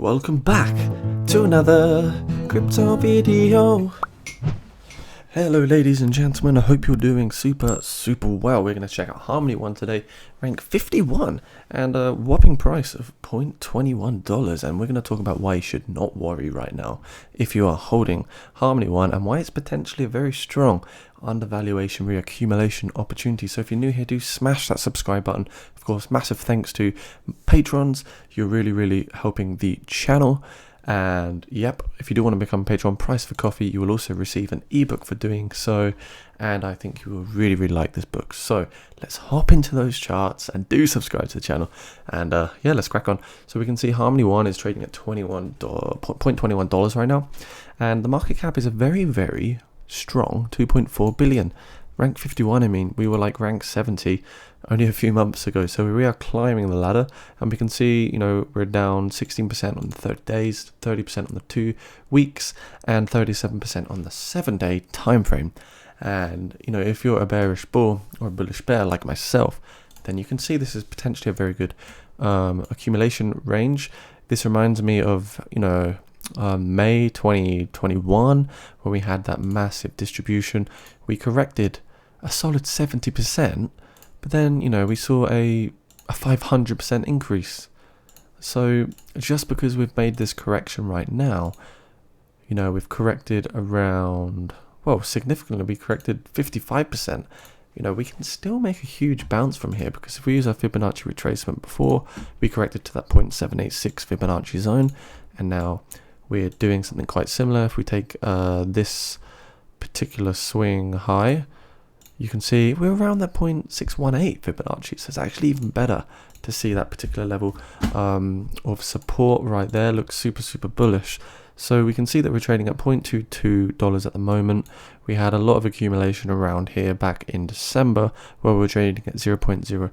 Welcome back to another crypto video. Hello ladies and gentlemen, I hope you're doing super well. We're going to check out Harmony One today, rank 51 and a whopping price of $0.21, and we're going to talk about why you should not worry right now if you are holding Harmony One and why it's potentially a very strong undervaluation reaccumulation opportunity. So if you're new here, do smash that subscribe button. Of course, massive thanks to patrons. You're really helping the channel. And yep, if you do want to become a patron, price for coffee, you will also receive an ebook for doing so, and I think you will really like this book. So let's hop into those charts and do subscribe to the channel, and yeah, let's crack on. So we can see Harmony One is trading at $0.21 right now, and the market cap is a very strong 2.4 billion. Rank 51, I mean, we were like rank 70 only a few months ago, so we are climbing the ladder, and we can see, you know, we're down 16% on the 30 days, 30% on the 2 weeks, and 37% on the 7-day time frame. And you know, if you're a bearish bull or a bullish bear like myself, then you can see this is potentially a very good accumulation range. This reminds me of, you know, May 2021, when we had that massive distribution. We corrected a solid 70%, but then, you know, we saw a 500% increase. So just because we've made this correction right now, you know, we've corrected around, well, significantly, we corrected 55%. You know, we can still make a huge bounce from here, because if we use our Fibonacci retracement before, we corrected to that 0.786 Fibonacci zone, and now we're doing something quite similar. If we take this particular swing high, you can see we're around that 0.618 Fibonacci, so it's actually even better to see that particular level of support right there. Looks super bullish. So we can see that we're trading at $0.22 at the moment. We had a lot of accumulation around here back in December, where we were trading at $0.16.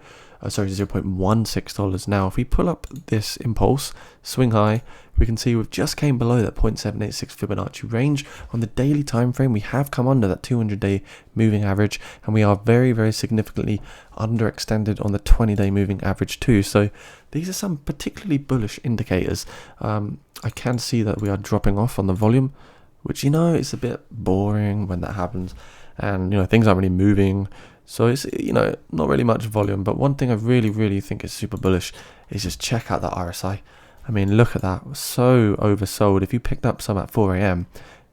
Now, if we pull up this impulse swing high, we can see we've just came below that 0.786 Fibonacci range. On the daily time frame, we have come under that 200-day moving average, and we are very significantly underextended on the 20-day moving average too. So these are some particularly bullish indicators. I can see that we are dropping off on the volume, which, you know, is a bit boring when that happens, and you know, things aren't really moving. So it's, you know, not really much volume. But one thing I really think is super bullish is just check out that RSI. I mean, look at that, so oversold. If you picked up some at 4 a.m,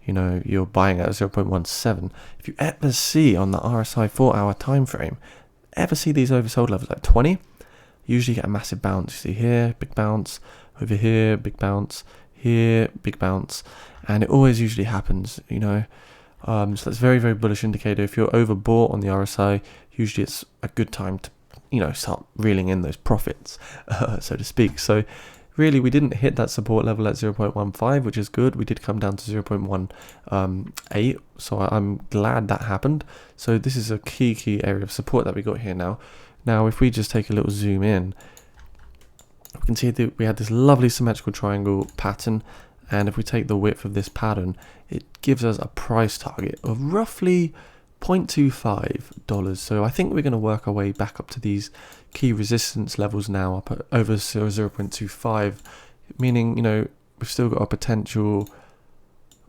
you know, you're buying at 0.17. If you ever see on the RSI 4-hour time frame, ever see these oversold levels like 20, usually get a massive bounce. You see here, big bounce, over here, big bounce, here, big bounce, and it always usually happens, you know. So that's very bullish indicator. If you're overbought on the RSI, usually it's a good time to, you know, start reeling in those profits, so to speak. So really, we didn't hit that support level at 0.15, which is good. We did come down to 0.18, so I'm glad that happened. So this is a key area of support that we got here now. Now, if we just take a little zoom in, we can see that we had this lovely symmetrical triangle pattern, and if we take the width of this pattern, it gives us a price target of roughly $0.25. So I think we're going to work our way back up to these key resistance levels now, up at over 0.25, meaning, you know, we've still got a potential,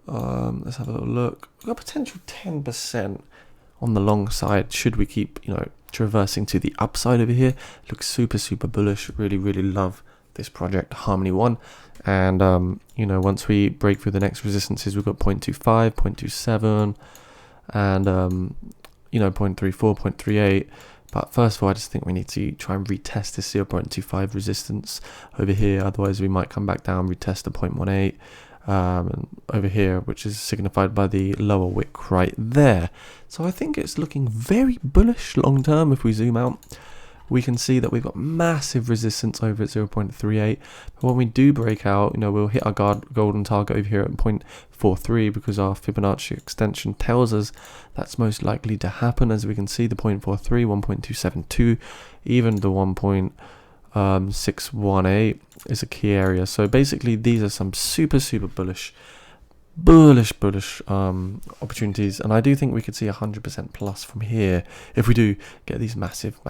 let's have a little look, we've got a potential 10% on the long side should we keep, you know, traversing to the upside over here. Looks super bullish. Really love this project, Harmony One. And you know, once we break through the next resistances, we've got 0.25, 0.27, and you know, 0.34, 0.38. But first of all, I just think we need to try and retest this 0.25 resistance over here. Otherwise, we might come back down, retest the 0.18 over here, which is signified by the lower wick right there. So I think it's looking very bullish long term. If we zoom out, we can see that we've got massive resistance over at 0.38. But when we do break out, you know, we'll hit our golden target over here at 0.43, because our Fibonacci extension tells us that's most likely to happen. As we can see, the 0.43, 1.272, even the 1.618 is a key area. So basically, these are some super bullish opportunities, and I do think we could see 100% plus from here if we do get these massive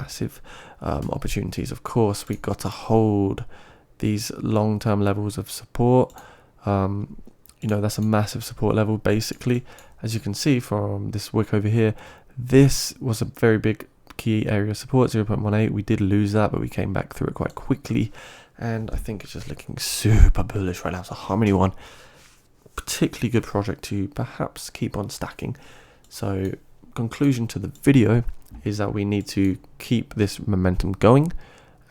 opportunities. Of course, we got to hold these long-term levels of support. You know, that's a massive support level. Basically, as you can see from this wick over here, this was a very big key area of support, 0.18. We did lose that, but we came back through it quite quickly, and I think it's just looking super bullish right now. So Harmony One, particularly good project to perhaps keep on stacking. So conclusion to the video is that we need to keep this momentum going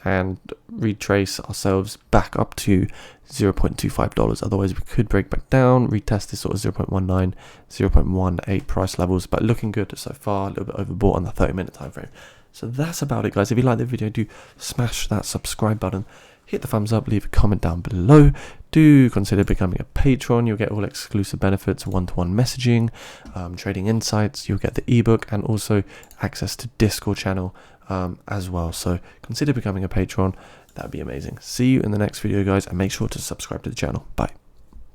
and retrace ourselves back up to $0.25. Otherwise we could break back down, retest this sort of 0.19, 0.18 price levels, but looking good so far. A little bit overbought on the 30-minute time frame. So that's about it, guys. If you like the video, do smash that subscribe button, hit the thumbs up, leave a comment down below. Do consider becoming a patron. You'll get all exclusive benefits, one-to-one messaging, trading insights. You'll get the ebook and also access to Discord channel as well. So consider becoming a patron. That'd be amazing. See you in the next video, guys, and make sure to subscribe to the channel. Bye.